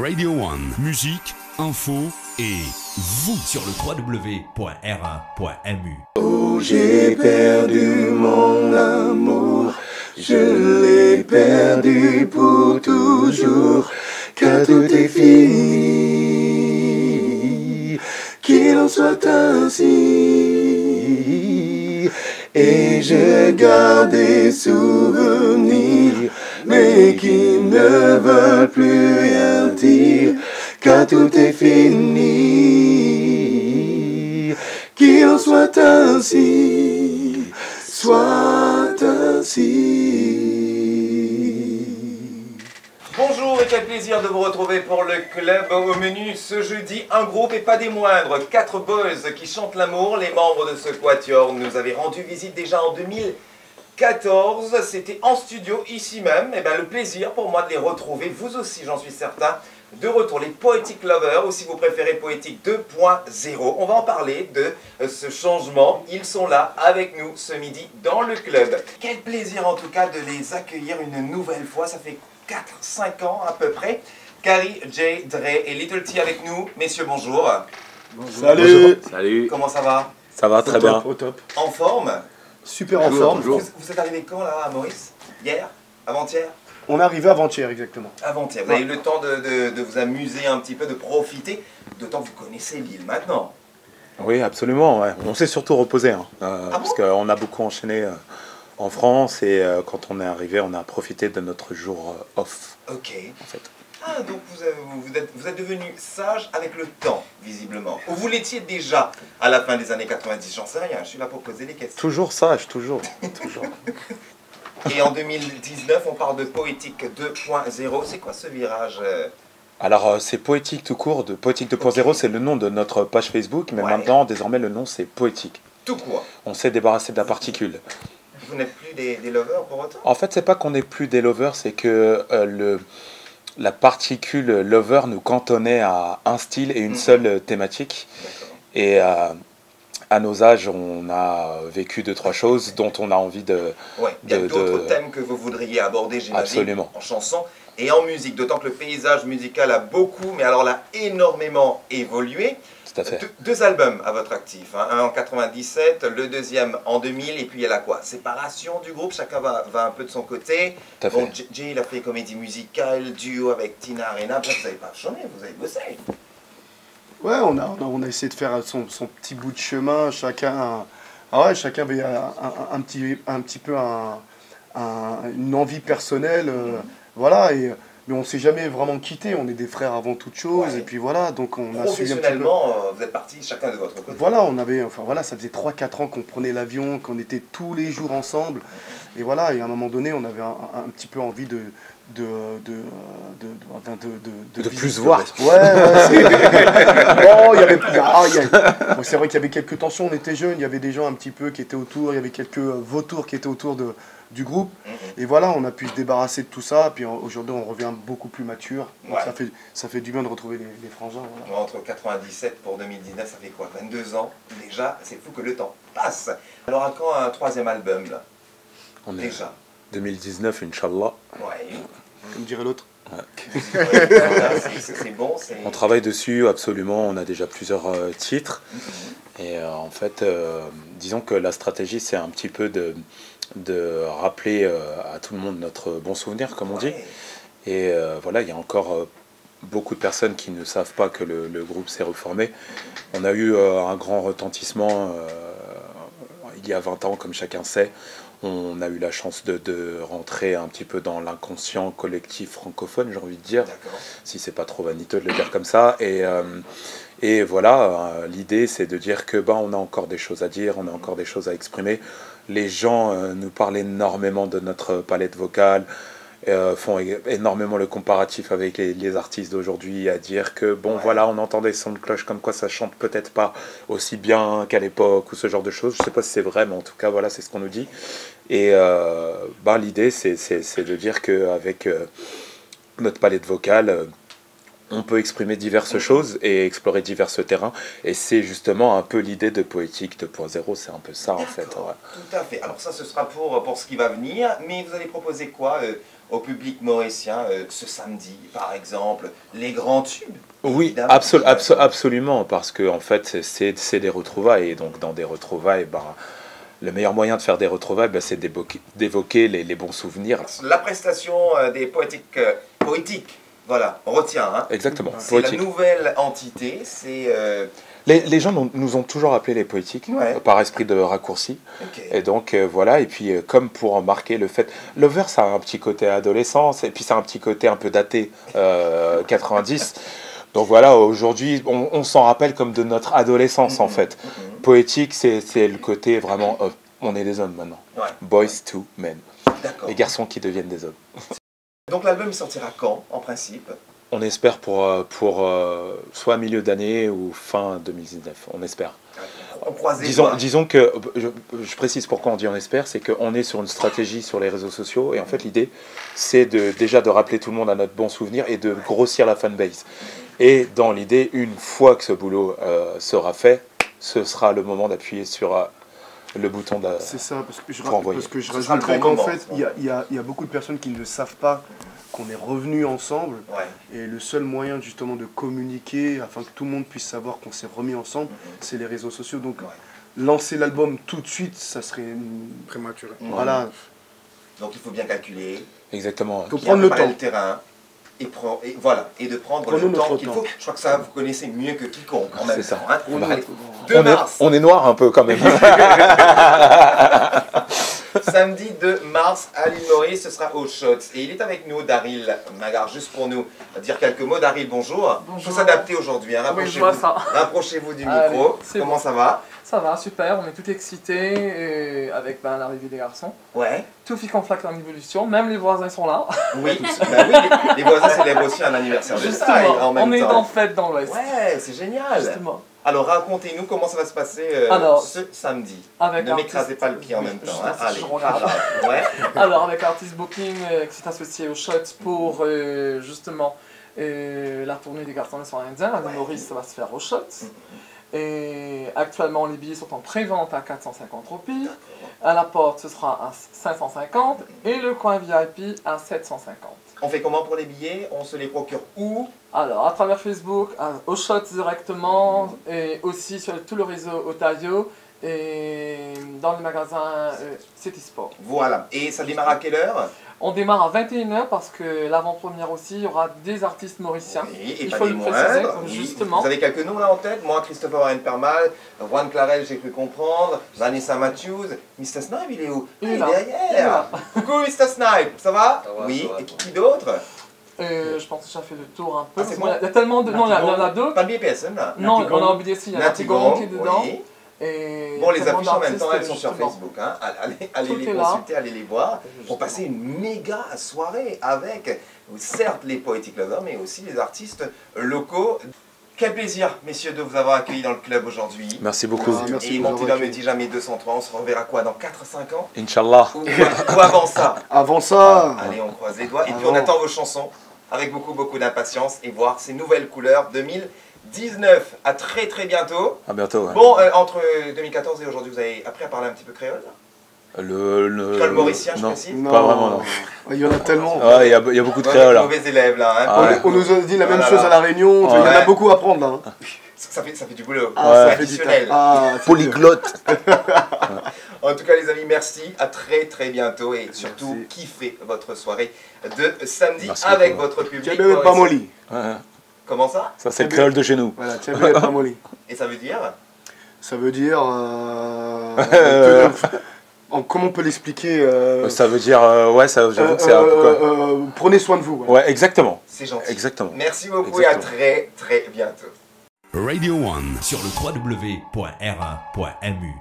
Radio One. Musique, info et vous sur le www.r1.mu. Oh, j'ai perdu mon amour, je l'ai perdu pour toujours, car tout est fini, qu'il en soit ainsi. Et je garde des souvenirs, mais qui ne veulent plus rien dire, car tout est fini. Qu'il en soit ainsi, soit ainsi. Bonjour et quel plaisir de vous retrouver pour le club. Au menu ce jeudi, un groupe et pas des moindres, 4 boys qui chantent l'amour. Les membres de ce quatuor nous avaient rendu visite déjà en 2014. C'était en studio ici même. Et le plaisir pour moi de les retrouver, vous aussi j'en suis certain. De retour, les Poetic Lovers, ou si vous préférez Poetic 2.0. On va en parler de ce changement. Ils sont là avec nous ce midi dans le club. Quel plaisir en tout cas de les accueillir une nouvelle fois. Ça fait 4-5 ans à peu près. Carrie, Jay, Dre et Little T avec nous. Messieurs, bonjour. Bonjour. Salut. Salut. Comment ça va? Ça va très bien. Au top. En forme? Super en forme. Vous êtes arrivé quand là à Maurice? Hier? Avant-hier? On est arrivé avant-hier exactement. Avant-hier. Vous avez eu le temps de vous amuser un petit peu, de profiter, d'autant que vous connaissez l'île maintenant. Oui, absolument. Ouais. On s'est surtout reposé, parce qu'on a beaucoup enchaîné en France et quand on est arrivé, on a profité de notre jour off. Ok. En fait. Ah, donc vous êtes devenu sage avec le temps, visiblement. Ou vous l'étiez déjà à la fin des années 90, j'en sais rien, je suis là pour poser des questions. Toujours sage, toujours. Toujours. Et en 2019, on parle de Poétique 2.0. C'est quoi ce virage Alors, c'est Poétique tout court. De Poétique 2.0, c'est le nom de notre page Facebook, mais maintenant, désormais, le nom, c'est Poétique. Tout court. On s'est débarrassé de la particule. Vous n'êtes plus des lovers pour autant? En fait, c'est pas qu'on n'est plus des lovers, c'est que la particule lover nous cantonnait à un style et une seule thématique. Et à nos âges, on a vécu 2-3 choses dont on a envie de... Ouais, il y a d'autres thèmes que vous voudriez aborder, j'imagine, absolument, en chanson et en musique. D'autant que le paysage musical a beaucoup, mais alors là, énormément évolué. Tout à fait. Deux albums à votre actif, hein. Un en 97, le deuxième en 2000, et puis il y a la quoi? Séparation du groupe, chacun va un peu de son côté. Tout à bon, fait. Jay, il a fait comédie musicale, duo avec Tina Arena. Bref, vous n'avez pas chômé, vous avez bossé. Ouais, on a essayé de faire son petit bout de chemin, chacun avait un petit peu une envie personnelle, voilà, mais on s'est jamais vraiment quitté, on est des frères avant toute chose, et puis voilà, donc on a suivi un petit peu. Professionnellement, vous êtes partis chacun de votre côté. Voilà, ça faisait 3-4 ans qu'on prenait l'avion, qu'on était tous les jours ensemble, et voilà, et à un moment donné, on avait un petit peu envie de plus voir. Ouais, bon, c'est vrai qu'il y avait quelques tensions, on était jeunes, il y avait des gens un petit peu qui étaient autour, il y avait quelques vautours qui étaient autour du groupe, et voilà, on a pu se débarrasser de tout ça, puis aujourd'hui on revient beaucoup plus mature, donc ça fait du bien de retrouver les frangins. Voilà. Entre 97 pour 2019, ça fait quoi? 22 ans déjà, c'est fou que le temps passe. Alors à quand un troisième album là? On est déjà 2019, Inch'Allah. Ouais. Comme dirait l'autre. Ouais, c'est bon. On travaille dessus, absolument. On a déjà plusieurs titres. Et en fait, disons que la stratégie, c'est un petit peu de rappeler à tout le monde notre bon souvenir, comme on dit. Et voilà, il y a encore beaucoup de personnes qui ne savent pas que le groupe s'est reformé. On a eu un grand retentissement il y a 20 ans, comme chacun sait. On a eu la chance de rentrer un petit peu dans l'inconscient collectif francophone, j'ai envie de dire, si c'est pas trop vaniteux de le dire comme ça. Et voilà, l'idée c'est de dire que on a encore des choses à dire, on a encore des choses à exprimer. Les gens nous parlent énormément de notre palette vocale, font énormément le comparatif avec les artistes d'aujourd'hui, à dire que voilà, on entend des sons de cloche comme quoi ça chante peut-être pas aussi bien qu'à l'époque ou ce genre de choses. Je sais pas si c'est vrai, mais en tout cas voilà, c'est ce qu'on nous dit. Et l'idée c'est de dire qu'avec notre palette vocale, on peut exprimer diverses choses et explorer divers terrains. Et c'est justement un peu l'idée de Poétique 2.0, c'est un peu ça en fait. Ouais. Tout à fait. Alors ça, ce sera pour ce qui va venir. Mais vous allez proposer quoi au public mauricien ce samedi, par exemple, les grands tubes? Oui, absolument, parce que en fait, c'est des retrouvailles, et donc dans des retrouvailles, le meilleur moyen de faire des retrouvailles, c'est d'évoquer les bons souvenirs. La prestation des poétiques, voilà, on retient. Hein. Exactement. C'est la nouvelle entité, c'est... Les gens nous ont toujours appelés les poétiques, par esprit de raccourci. Okay. Et donc voilà, et puis comme pour marquer le fait... Lover, ça a un petit côté adolescence, et puis ça a un petit côté un peu daté, 90. Donc voilà, aujourd'hui, on s'en rappelle comme de notre adolescence, en fait. Poétique, c'est le côté vraiment... on est des hommes maintenant. Boys to men. Les garçons qui deviennent des hommes. Donc l'album sortira quand, en principe? On espère pour soit milieu d'année ou fin 2019, on espère. On croise les doigts. Disons que, je précise pourquoi on dit on espère, c'est qu'on est sur une stratégie sur les réseaux sociaux, et en fait l'idée c'est déjà de rappeler tout le monde à notre bon souvenir et de grossir la fanbase. Et dans l'idée, une fois que ce boulot sera fait, ce sera le moment d'appuyer sur le bouton de C'est ça, parce que je rajouterais qu'en fait, il y a beaucoup de personnes qui ne savent pas qu'on est revenus ensemble, et le seul moyen justement de communiquer afin que tout le monde puisse savoir qu'on s'est remis ensemble, c'est les réseaux sociaux. Donc lancer l'album tout de suite, ça serait prématuré. Voilà. Donc il faut bien calculer. Exactement. Il faut prendre le temps. Le terrain. Et de prendre le temps qu'il faut. Je crois que ça, vous connaissez mieux que quiconque en même temps. Hein. On est noir un peu quand même. Samedi 2 mars à l'île Maurice, ce sera au Shots. Et il est avec nous, Daryl Magard, juste pour nous dire quelques mots. Daryl, bonjour. Il faut s'adapter aujourd'hui. Hein. Rapprochez-vous du micro. Comment ça va? Ça va, super. On est tout excités avec l'arrivée des garçons. Ouais. Tout fit qu'on flaque en évolution. Même les voisins sont là. Oui, les voisins célèbrent aussi un anniversaire de taille en même temps. On est en fête dans l'Ouest. Ouais, c'est génial. Justement. Alors racontez-nous comment ça va se passer ce samedi. Ne m'écrasez pas le pied en même temps. Hein. Allez. Alors avec Artist Booking qui s'est associé au Shots pour justement la tournée des garçons sont indiens. À Maurice, ça va se faire au Shots. Et actuellement les billets sont en pré-vente à 450 roupies. À la porte ce sera à 550 et le coin VIP à 750. On fait comment pour les billets? On se les procure où? Alors, à travers Facebook, au Shots directement, et aussi sur tout le réseau Otayo, et dans le magasin City Sport. Voilà. Et ça démarre à quelle heure? On démarre à 21h parce que l'avant-première aussi, il y aura des artistes mauriciens. Oui, et il pas faut des le préciser, justement. Vous avez quelques noms là en tête? Moi, Christopher Renpermal, Juan Clarel, j'ai cru comprendre, Vanessa Matthews, Mr. Snipe, il est où? Il est derrière. Coucou Mr. Snipe, ça va? Oui, et qui d'autre? Je pense que j'ai fait le tour un peu. Bon. Il y a tellement de... Non, il y en a deux. Pas de BPSM là? Non, on a oublié aussi, il y a Natigon qui est dedans. Oui. Et bon, les affiches en même temps, elles sont sur Facebook. Hein. Allez les consulter, allez les voir pour passer une méga soirée avec, certes, les Poetic Lovers, mais aussi les artistes locaux. Quel plaisir, messieurs, de vous avoir accueillis dans le club aujourd'hui. Merci beaucoup. Et Montéda me dit jamais 203, on se reverra quoi dans 4-5 ans? Inch'Allah. Ou avant ça? Avant ça. Allez, on croise les doigts. Et puis on attend vos chansons avec beaucoup d'impatience et voir ces nouvelles couleurs 2019. À très bientôt. À bientôt. Ouais. Bon, entre 2014 et aujourd'hui, vous avez appris à parler un petit peu créole? Créole mauricien, je précise? Non, pas vraiment, non. Il y en a tellement. Il y a beaucoup de créoles là. Mauvais élèves là. Hein. On nous a dit la même chose à La Réunion, il y en a beaucoup à apprendre là. Hein. Ça fait du boulot. Ça fait additionnel. Polyglotte. En tout cas les amis, merci, à très bientôt et surtout kiffez votre soirée de samedi avec votre public. Pamoli. Comment ça? Ça c'est le créole de chez nous. Voilà, Pamoli. Et ça veut dire? Ça veut dire... comment on peut l'expliquer Ça veut dire... j'avoue que c'est un peu... prenez soin de vous. Ouais, exactement. C'est gentil. Exactement. Merci beaucoup et à très bientôt. Radio One sur le www.r1.mu.